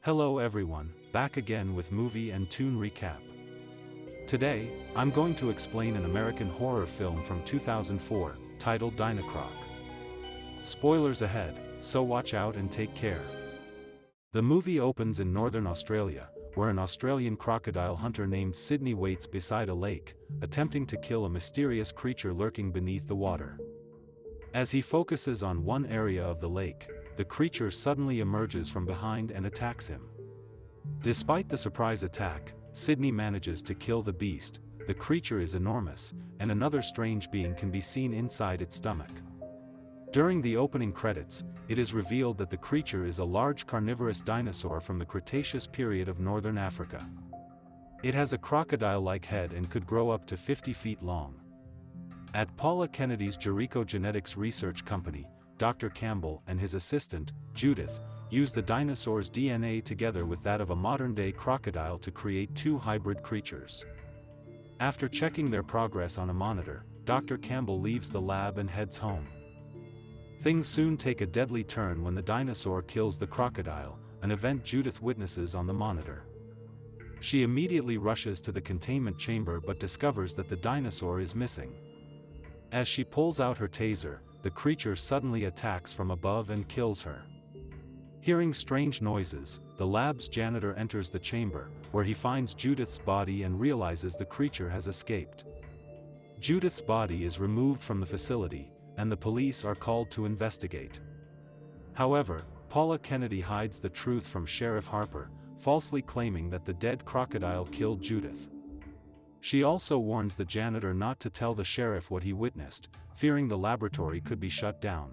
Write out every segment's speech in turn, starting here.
Hello everyone, back again with movie and tune recap. Today, I'm going to explain an American horror film from 2004, titled Dinocroc. Spoilers ahead, so watch out and take care. The movie opens in northern Australia, where an Australian crocodile hunter named Sydney waits beside a lake, attempting to kill a mysterious creature lurking beneath the water. As he focuses on one area of the lake, the creature suddenly emerges from behind and attacks him. Despite the surprise attack, Sydney manages to kill the beast. The creature is enormous, and another strange being can be seen inside its stomach. During the opening credits, it is revealed that the creature is a large carnivorous dinosaur from the Cretaceous period of northern Africa. It has a crocodile-like head and could grow up to 50 feet long. At Paula Kennedy's Gereco genetics research company, Dr. Campbell and his assistant, Judith, used the dinosaur's DNA together with that of a modern-day crocodile to create two hybrid creatures. After checking their progress on a monitor, Dr. Campbell leaves the lab and heads home. Things soon take a deadly turn when the dinosaur kills the crocodile, an event Judith witnesses on the monitor. She immediately rushes to the containment chamber but discovers that the dinosaur is missing. As she pulls out her taser, the creature suddenly attacks from above and kills her. Hearing strange noises, the lab's janitor enters the chamber, where he finds Judith's body and realizes the creature has escaped. Judith's body is removed from the facility, and the police are called to investigate. However, Paula Kennedy hides the truth from Sheriff Harper, falsely claiming that the dead crocodile killed Judith. She also warns the janitor not to tell the sheriff what he witnessed, fearing the laboratory could be shut down.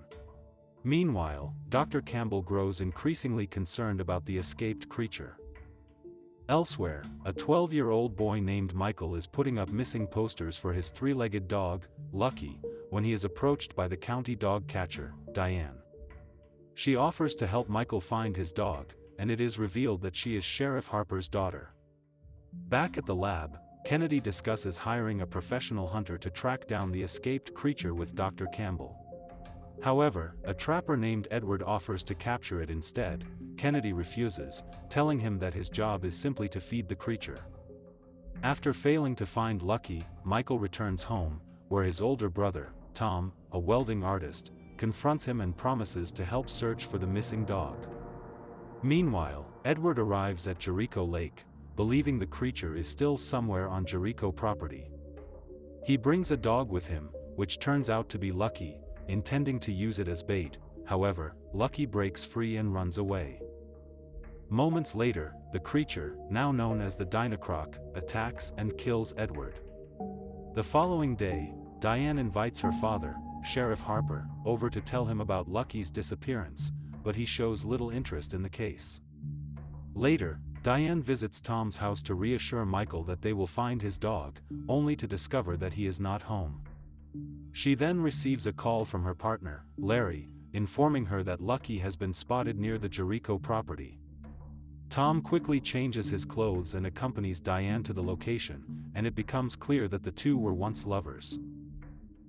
Meanwhile, Dr. Campbell grows increasingly concerned about the escaped creature. Elsewhere, a 12-year-old boy named Michael is putting up missing posters for his three-legged dog, Lucky, when he is approached by the county dog catcher, Diane. She offers to help Michael find his dog, and it is revealed that she is Sheriff Harper's daughter. Back at the lab, Kennedy discusses hiring a professional hunter to track down the escaped creature with Dr. Campbell. However, a trapper named Edward offers to capture it instead. Kennedy refuses, telling him that his job is simply to feed the creature. After failing to find Lucky, Michael returns home, where his older brother, Tom, a welding artist, confronts him and promises to help search for the missing dog. Meanwhile, Edward arrives at Gereco Lake, believing the creature is still somewhere on Gereco property. He brings a dog with him, which turns out to be Lucky, intending to use it as bait. However, Lucky breaks free and runs away. Moments later, the creature, now known as the Dinocroc, attacks and kills Edward. The following day, Diane invites her father, Sheriff Harper, over to tell him about Lucky's disappearance, but he shows little interest in the case. Later, Diane visits Tom's house to reassure Michael that they will find his dog, only to discover that he is not home. She then receives a call from her partner, Larry, informing her that Lucky has been spotted near the Gereco property. Tom quickly changes his clothes and accompanies Diane to the location, and it becomes clear that the two were once lovers.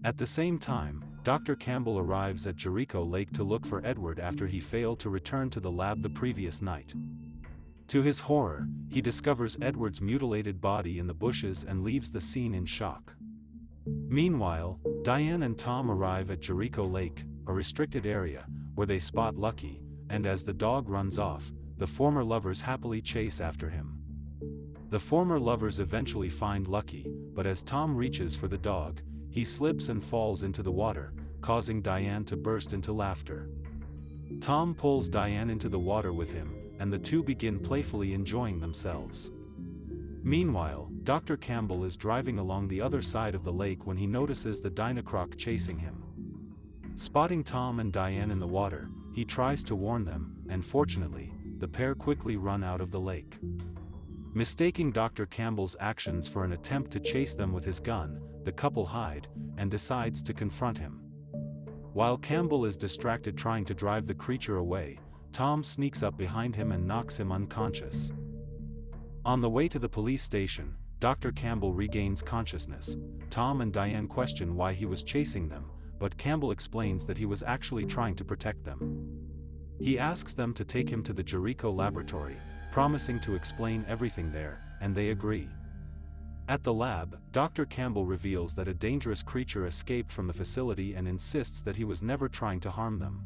At the same time, Dr. Campbell arrives at Gereco Lake to look for Edward after he failed to return to the lab the previous night. To his horror, he discovers Edward's mutilated body in the bushes and leaves the scene in shock. Meanwhile, Diane and Tom arrive at Gereco Lake, a restricted area, where they spot Lucky, and as the dog runs off, the former lovers happily chase after him. The former lovers eventually find Lucky, but as Tom reaches for the dog, he slips and falls into the water, causing Diane to burst into laughter. Tom pulls Diane into the water with him, and the two begin playfully enjoying themselves. Meanwhile, Dr. Campbell is driving along the other side of the lake when he notices the Dinocroc chasing him. Spotting Tom and Diane in the water, he tries to warn them, and fortunately, the pair quickly run out of the lake. Mistaking Dr. Campbell's actions for an attempt to chase them with his gun, the couple hide, and decides to confront him. While Campbell is distracted trying to drive the creature away, Tom sneaks up behind him and knocks him unconscious. On the way to the police station, Dr. Campbell regains consciousness. Tom and Diane question why he was chasing them, but Campbell explains that he was actually trying to protect them. He asks them to take him to the Gereco laboratory, promising to explain everything there, and they agree. At the lab, Dr. Campbell reveals that a dangerous creature escaped from the facility and insists that he was never trying to harm them.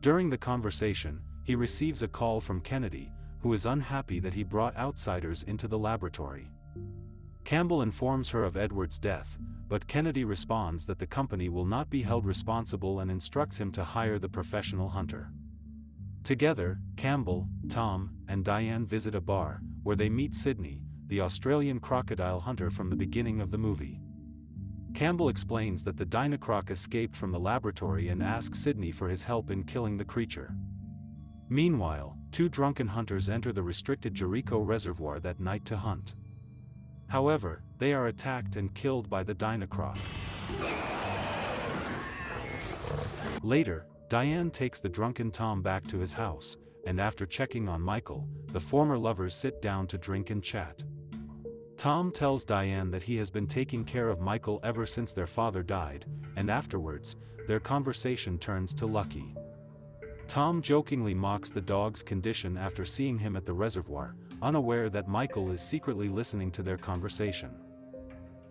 During the conversation, he receives a call from Kennedy, who is unhappy that he brought outsiders into the laboratory. Campbell informs her of Edward's death, but Kennedy responds that the company will not be held responsible and instructs him to hire the professional hunter. Together, Campbell, Tom, and Diane visit a bar, where they meet Sydney, the Australian crocodile hunter from the beginning of the movie. Campbell explains that the Dinocroc escaped from the laboratory and asks Sydney for his help in killing the creature. Meanwhile, two drunken hunters enter the restricted Gereco reservoir that night to hunt. However, they are attacked and killed by the Dinocroc. Later, Diane takes the drunken Tom back to his house, and after checking on Michael, the former lovers sit down to drink and chat. Tom tells Diane that he has been taking care of Michael ever since their father died, and afterwards, their conversation turns to Lucky. Tom jokingly mocks the dog's condition after seeing him at the reservoir, unaware that Michael is secretly listening to their conversation.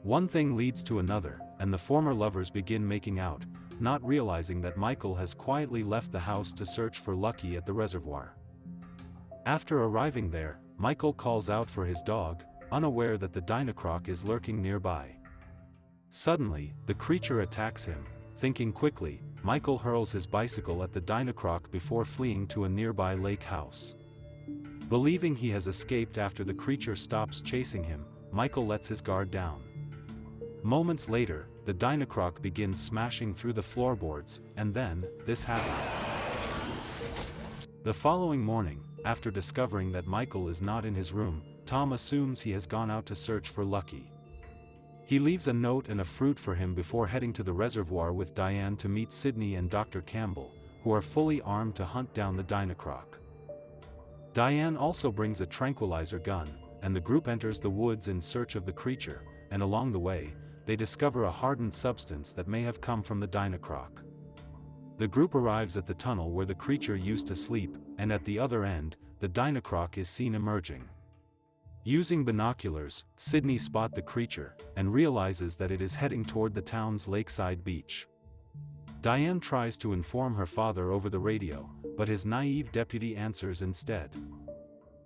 One thing leads to another, and the former lovers begin making out, not realizing that Michael has quietly left the house to search for Lucky at the reservoir. After arriving there, Michael calls out for his dog, unaware that the Dinocroc is lurking nearby. Suddenly, the creature attacks him. Thinking quickly, Michael hurls his bicycle at the Dinocroc before fleeing to a nearby lake house. Believing he has escaped after the creature stops chasing him, Michael lets his guard down. Moments later, the Dinocroc begins smashing through the floorboards, and then, this happens. The following morning, after discovering that Michael is not in his room, Tom assumes he has gone out to search for Lucky. He leaves a note and a fruit for him before heading to the reservoir with Diane to meet Sydney and Dr. Campbell, who are fully armed to hunt down the Dinocroc. Diane also brings a tranquilizer gun, and the group enters the woods in search of the creature, and along the way, they discover a hardened substance that may have come from the Dinocroc. The group arrives at the tunnel where the creature used to sleep, and at the other end, the Dinocroc is seen emerging. Using binoculars, Sydney spots the creature, and realizes that it is heading toward the town's lakeside beach. Diane tries to inform her father over the radio, but his naive deputy answers instead.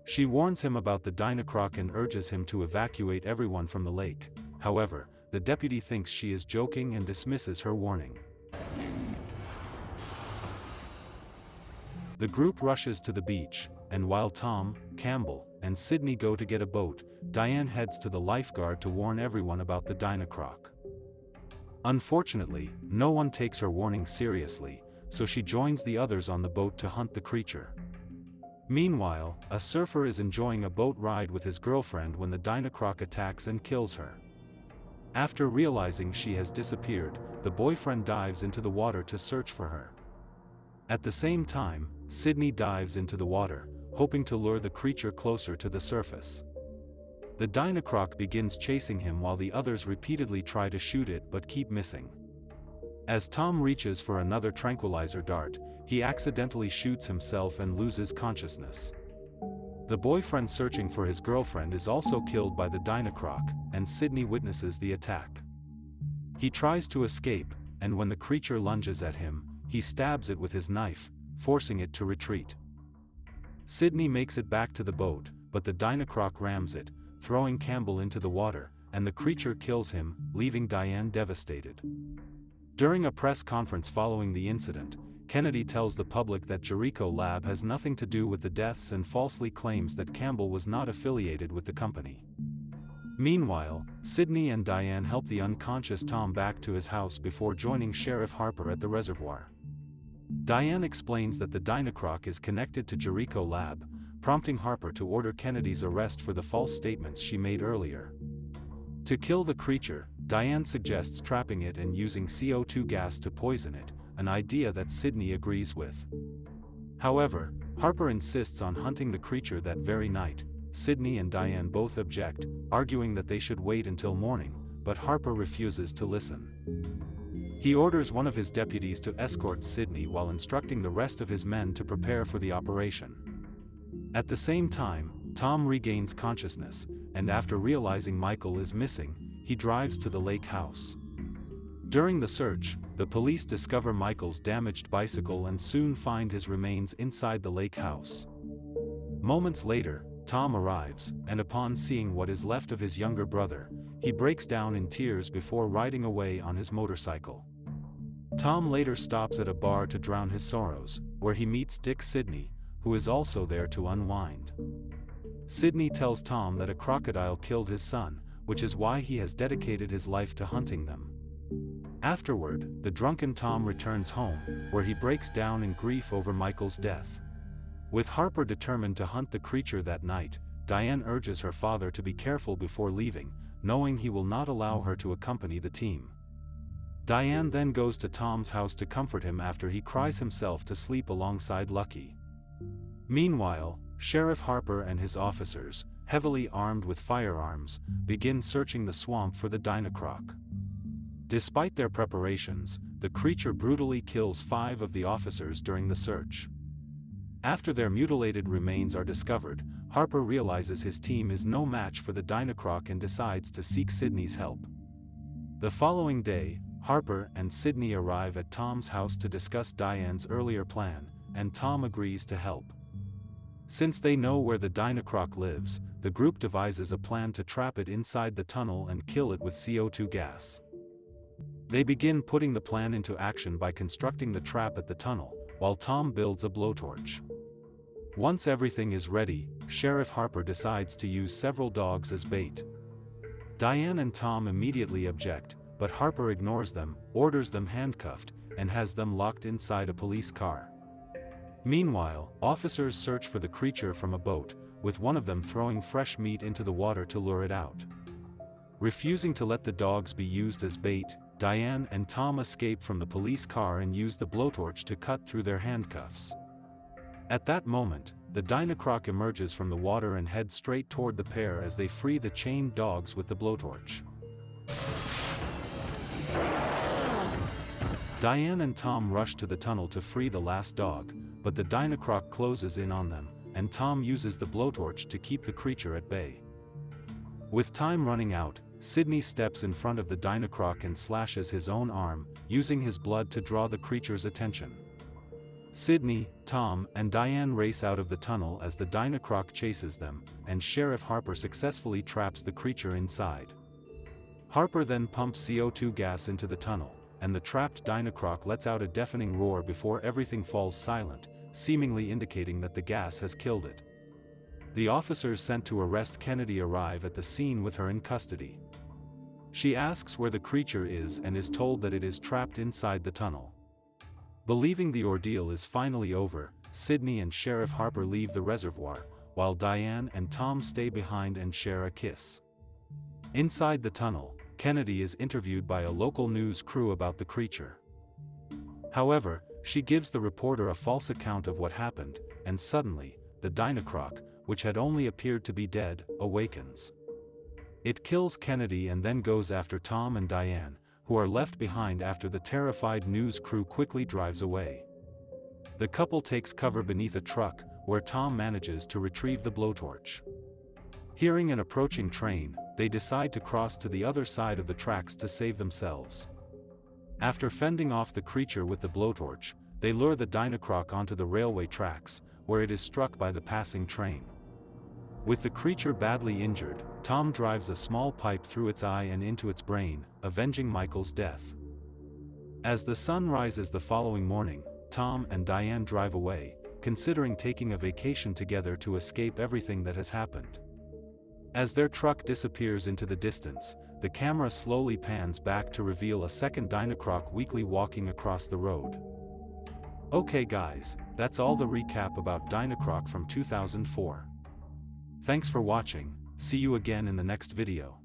She warns him about the Dinocroc and urges him to evacuate everyone from the lake. However, the deputy thinks she is joking and dismisses her warning. The group rushes to the beach, and while Tom, Campbell, and Sydney go to get a boat, Diane heads to the lifeguard to warn everyone about the Dinocroc. Unfortunately, no one takes her warning seriously, so she joins the others on the boat to hunt the creature. Meanwhile, a surfer is enjoying a boat ride with his girlfriend when the Dinocroc attacks and kills her. After realizing she has disappeared, the boyfriend dives into the water to search for her. At the same time, Sydney dives into the water, hoping to lure the creature closer to the surface. The Dinocroc begins chasing him while the others repeatedly try to shoot it but keep missing. As Tom reaches for another tranquilizer dart, he accidentally shoots himself and loses consciousness. The boyfriend searching for his girlfriend is also killed by the Dinocroc, and Sydney witnesses the attack. He tries to escape, and when the creature lunges at him, he stabs it with his knife, forcing it to retreat. Sydney makes it back to the boat, but the Dinocroc rams it, throwing Campbell into the water, and the creature kills him, leaving Diane devastated. During a press conference following the incident, Kennedy tells the public that Gereco Lab has nothing to do with the deaths and falsely claims that Campbell was not affiliated with the company. Meanwhile, Sydney and Diane help the unconscious Tom back to his house before joining Sheriff Harper at the reservoir. Diane explains that the Dinocroc is connected to Gereco Lab, prompting Harper to order Kennedy's arrest for the false statements she made earlier. To kill the creature, Diane suggests trapping it and using CO2 gas to poison it, an idea that Sydney agrees with. However, Harper insists on hunting the creature that very night. Sydney and Diane both object, arguing that they should wait until morning, but Harper refuses to listen. He orders one of his deputies to escort Sydney while instructing the rest of his men to prepare for the operation. At the same time, Tom regains consciousness, and after realizing Michael is missing, he drives to the lake house. During the search, the police discover Michael's damaged bicycle and soon find his remains inside the lake house. Moments later, Tom arrives, and upon seeing what is left of his younger brother, he breaks down in tears before riding away on his motorcycle. Tom later stops at a bar to drown his sorrows, where he meets Dick Sydney, who is also there to unwind. Sydney tells Tom that a crocodile killed his son, which is why he has dedicated his life to hunting them. Afterward, the drunken Tom returns home, where he breaks down in grief over Michael's death. With Harper determined to hunt the creature that night, Diane urges her father to be careful before leaving, knowing he will not allow her to accompany the team. Diane then goes to Tom's house to comfort him after he cries himself to sleep alongside Lucky. Meanwhile, Sheriff Harper and his officers, heavily armed with firearms, begin searching the swamp for the Dinocroc. Despite their preparations, the creature brutally kills 5 of the officers during the search. After their mutilated remains are discovered, Harper realizes his team is no match for the Dinocroc and decides to seek Sydney's help. The following day, Harper and Sydney arrive at Tom's house to discuss Diane's earlier plan, and Tom agrees to help. Since they know where the Dinocroc lives, the group devises a plan to trap it inside the tunnel and kill it with CO2 gas. They begin putting the plan into action by constructing the trap at the tunnel, while Tom builds a blowtorch. Once everything is ready, Sheriff Harper decides to use several dogs as bait. Diane and Tom immediately object, but Harper ignores them, orders them handcuffed, and has them locked inside a police car. Meanwhile, officers search for the creature from a boat, with one of them throwing fresh meat into the water to lure it out. Refusing to let the dogs be used as bait, Diane and Tom escape from the police car and use the blowtorch to cut through their handcuffs. At that moment, the Dinocroc emerges from the water and heads straight toward the pair as they free the chained dogs with the blowtorch. Diane and Tom rush to the tunnel to free the last dog, but the Dinocroc closes in on them, and Tom uses the blowtorch to keep the creature at bay. With time running out, Sydney steps in front of the Dinocroc and slashes his own arm, using his blood to draw the creature's attention. Sydney, Tom, and Diane race out of the tunnel as the Dinocroc chases them, and Sheriff Harper successfully traps the creature inside. Harper then pumps CO2 gas into the tunnel, and the trapped Dinocroc lets out a deafening roar before everything falls silent, seemingly indicating that the gas has killed it. The officers sent to arrest Kennedy arrive at the scene with her in custody. She asks where the creature is and is told that it is trapped inside the tunnel. Believing the ordeal is finally over, Sydney and Sheriff Harper leave the reservoir, while Diane and Tom stay behind and share a kiss. Inside the tunnel, Kennedy is interviewed by a local news crew about the creature. However, she gives the reporter a false account of what happened, and suddenly, the Dinocroc, which had only appeared to be dead, awakens. It kills Kennedy and then goes after Tom and Diane, who are left behind after the terrified news crew quickly drives away. The couple takes cover beneath a truck, where Tom manages to retrieve the blowtorch. Hearing an approaching train, they decide to cross to the other side of the tracks to save themselves. After fending off the creature with the blowtorch, they lure the Dinocroc onto the railway tracks, where it is struck by the passing train. With the creature badly injured, Tom drives a small pipe through its eye and into its brain, avenging Michael's death. As the sun rises the following morning, Tom and Diane drive away, considering taking a vacation together to escape everything that has happened. As their truck disappears into the distance, the camera slowly pans back to reveal a second Dinocroc weakly walking across the road. Okay guys, that's all the recap about Dinocroc from 2004. Thanks for watching, see you again in the next video.